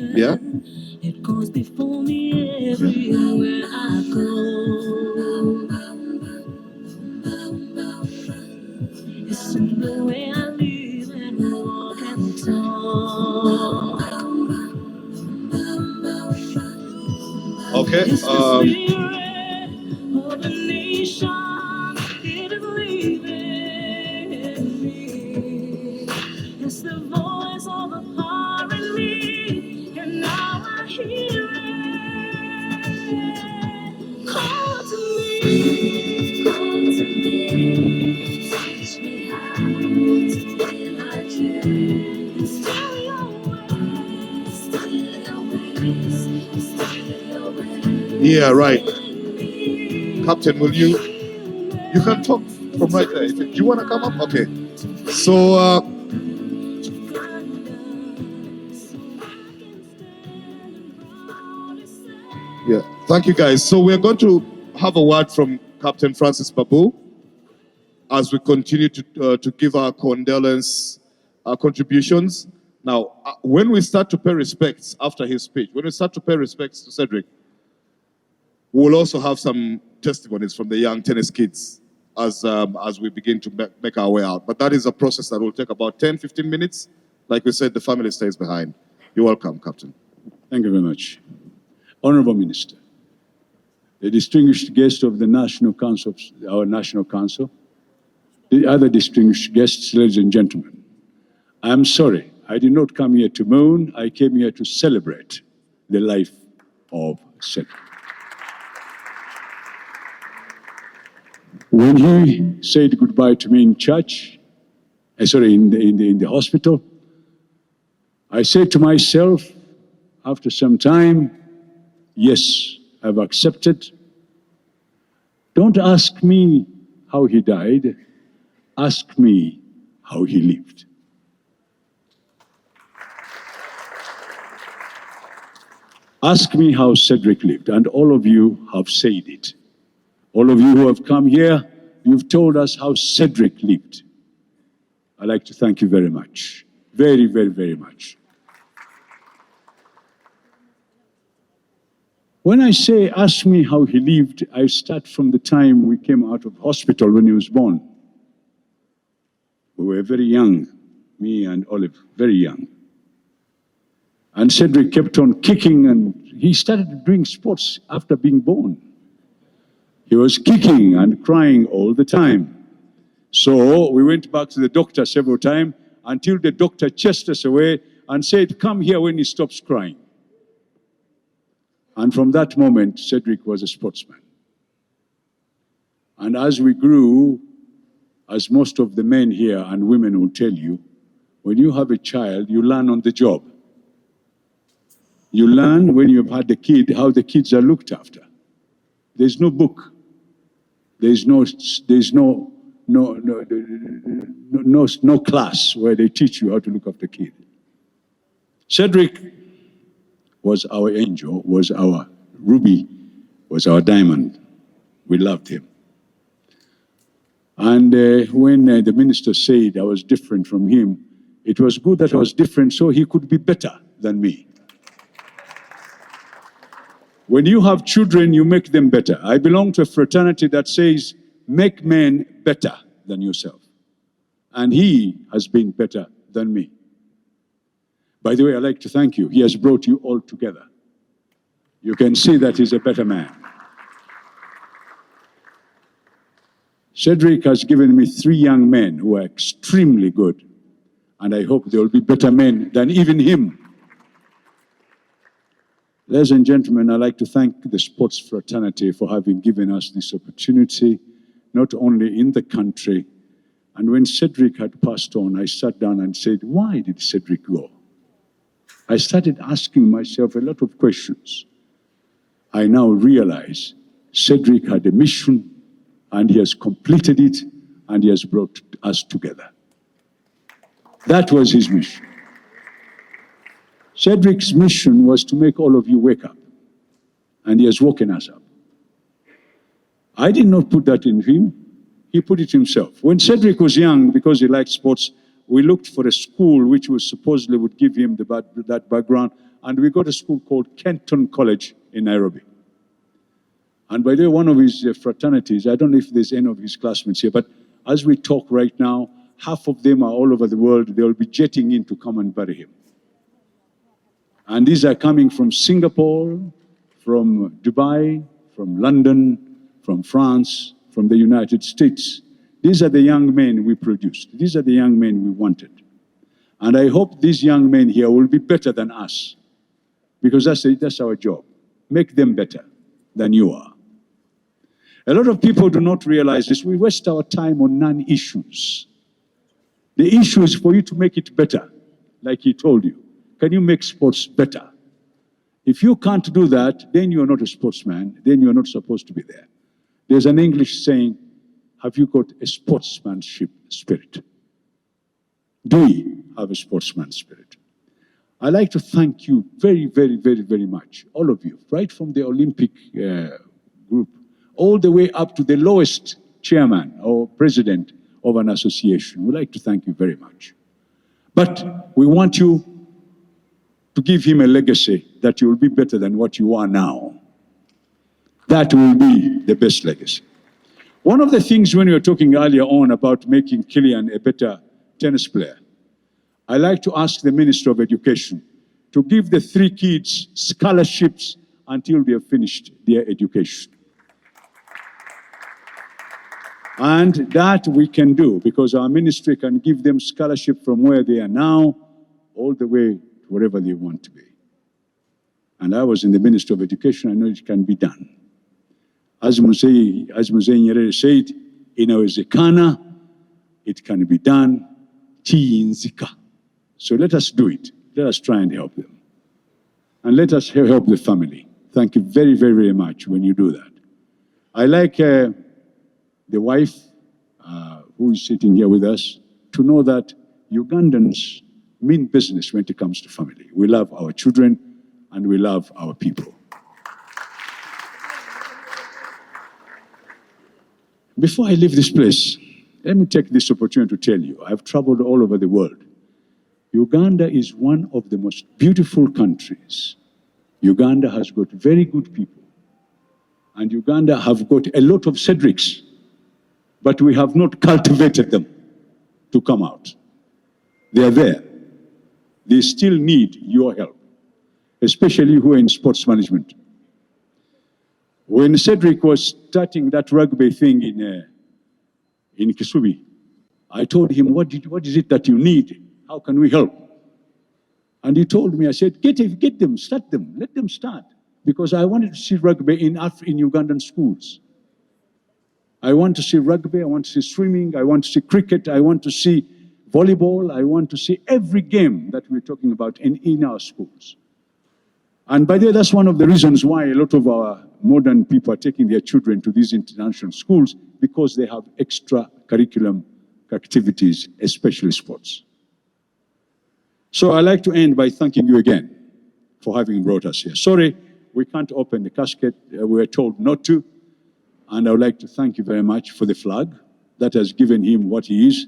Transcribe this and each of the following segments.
Yeah? It goes before me everywhere I go. It's in the way I live and walk and talk. Okay. It's the spirit of the nation. It is living in me. It's the voice of the power in me. And now I hear it. Call to me. Call to me. Teach me how to be like you. And still your ways. Still your ways. Still your ways. Yeah, right. Captain, will you can talk from right there. Do you want to come up? Okay. So, yeah, thank you guys. So we're going to have a word from Capt.Francis Babu as we continue to give our condolence, our contributions. Now, when we start to pay respects after his speech, when we start to pay respects to Cedric, we'll also have some testimonies from the young tennis kids as we begin to make our way out. But that is a process that will take about 10, 15 minutes. Like we said, the family stays behind. You're welcome, Captain. Thank you very much. Honorable Minister, the distinguished guest of the National Council, our National Council, the other distinguished guests, ladies and gentlemen, I'm sorry, I did not come here to mourn, I came here to celebrate the life of Cedric. When he said goodbye to me in church, in the hospital, I said to myself, after some time, yes, I've accepted. Don't ask me how he died, ask me how he lived. Ask me how Cedric lived, and all of you have said it. All of you who have come here, you've told us how Cedric lived. I'd like to thank you very much. Very, very, very much. When I say, ask me how he lived, I start from the time we came out of hospital when he was born. We were very young, me and Olive, very young. And Cedric kept on kicking, and he started doing sports after being born. He was kicking and crying all the time. So we went back to the doctor several times until the doctor chased us away and said, come here when he stops crying. And from that moment, Cedric was a sportsman. And as we grew, as most of the men here and women will tell you, when you have a child, you learn on the job. You learn when you've had a kid how the kids are looked after. There's no book. There's no class where they teach you how to look after kids. Cedric was our angel, was our ruby, was our diamond. We loved him. And when the minister said I was different from him, it was good that I was different so he could be better than me. When you have children, you make them better. I belong to a fraternity that says, make men better than yourself. And he has been better than me. By the way, I'd like to thank you. He has brought you all together. You can see that he's a better man. Cedric has given me 3 young men who are extremely good. And I hope they will be better men than even him. Ladies and gentlemen, I'd like to thank the sports fraternity for having given us this opportunity, not only in the country. And when Cedric had passed on, I sat down and said, why did Cedric go? I started asking myself a lot of questions. I now realize Cedric had a mission, and he has completed it, and he has brought us together. That was his mission. Cedric's mission was to make all of you wake up, and he has woken us up. I did not put that in him, he put it himself. When Cedric was young, because he liked sports, we looked for a school which was supposedly would give him that background, and we got a school called Kenton College in Nairobi. And by the way, one of his fraternities, I don't know if there's any of his classmates here, but as we talk right now, half of them are all over the world. They'll be jetting in to come and bury him. And these are coming from Singapore, from Dubai, from London, from France, from the United States. These are the young men we produced. These are the young men we wanted. And I hope these young men here will be better than us, because that's our job. Make them better than you are. A lot of people do not realize this. We waste our time on non-issues. The issue is for you to make it better, like he told you. Can you make sports better? If you can't do that, then you're not a sportsman. Then you're not supposed to be there. There's an English saying, have you got a sportsmanship spirit? Do we have a sportsman spirit? I'd like to thank you very, very, very, very much, all of you, right from the Olympic group, all the way up to the lowest chairman or president of an association. We'd like to thank you very much. But we want you to give him a legacy that you will be better than what you are now. That will be the best legacy. One of the things when you were talking earlier on about making Kylian a better tennis player, I like to ask the Minister of Education to give the 3 kids scholarships until they have finished their education. And that we can do because our ministry can give them scholarship from where they are now all the way to wherever they want to be. And I was in the Ministry of Education, I know it can be done. As Mzee Nyerere said, inawezekana, it can be done, chiyinzika. So let us do it. Let us try and help them. And let us help the family. Thank you very, very, very much when you do that. I like the wife who is sitting here with us to know that Ugandans mean business when it comes to family. We love our children and we love our people. Before I leave this place, let me take this opportunity to tell you, I've traveled all over the world. Uganda is one of the most beautiful countries. Uganda has got very good people. And Uganda have got a lot of Cedrics, but we have not cultivated them to come out. They are there. They still need your help, especially who are in sports management. When Cedric was starting that rugby thing in Kisubi, I told him, what is it that you need? How can we help? And he told me, I said, get them, start them, let them start. Because I wanted to see rugby in Ugandan schools. I want to see rugby, I want to see swimming, I want to see cricket, I want to see volleyball, I want to see every game that we're talking about in our schools. And by the way, that's one of the reasons why a lot of our modern people are taking their children to these international schools, because they have extra curriculum activities, especially sports. So I'd like to end by thanking you again for having brought us here. Sorry, we can't open the casket. We were told not to. And I would like to thank you very much for the flag that has given him what he is.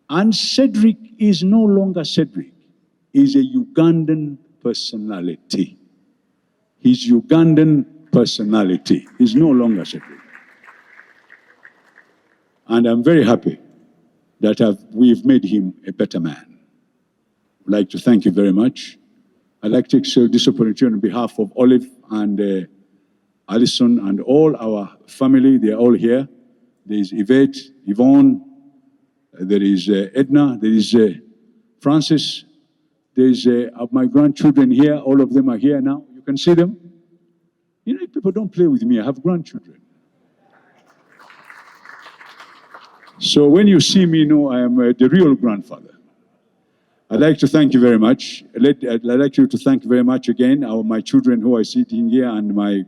And Cedric is no longer Cedric. He's a Ugandan personality. He's Ugandan personality. He's no longer Cedric. And I'm very happy that we've made him a better man. I'd like to thank you very much. I'd like to take this opportunity on behalf of Olive and Alison and all our family. They're all here. There's Yvette, Yvonne, there is Edna, there is Francis, there's my grandchildren here. All of them are here now. You can see them. You know, people don't play with me. I have grandchildren. So when you see me, you know I am the real grandfather. I'd like to thank you very much. I'd like you to thank very much again my children who are sitting here and my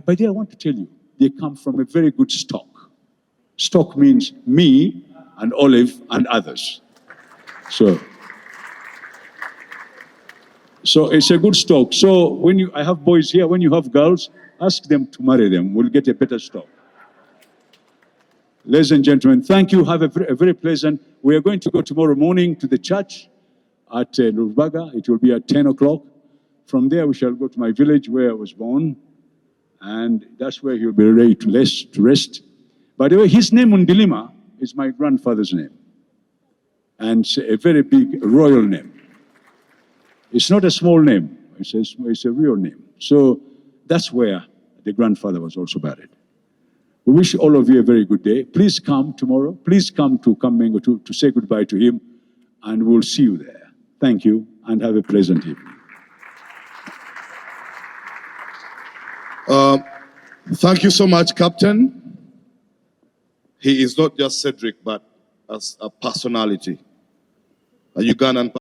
by the way, I want to tell you, they come from a very good stock. Stock means me and Olive and others. So it's a good stock. So I have boys here, when you have girls, ask them to marry them. We'll get a better stock. Ladies and gentlemen, thank you. Have a very pleasant. We are going to go tomorrow morning to the church at Lurbaga. It will be at 10 o'clock. From there, we shall go to my village where I was born, and that's where he'll be ready to rest. By the way, his name Undilima is my grandfather's name, and it's a very big royal name. It's not a small name, it's a real name. So that's where the grandfather was also buried. We wish all of you a very good day. Please come tomorrow. Please come to Kamengo to say goodbye to him, and we'll see you there. Thank you, and have a pleasant evening. Thank you so much, Captain. He is not just Cedric, but as a personality, a Ugandan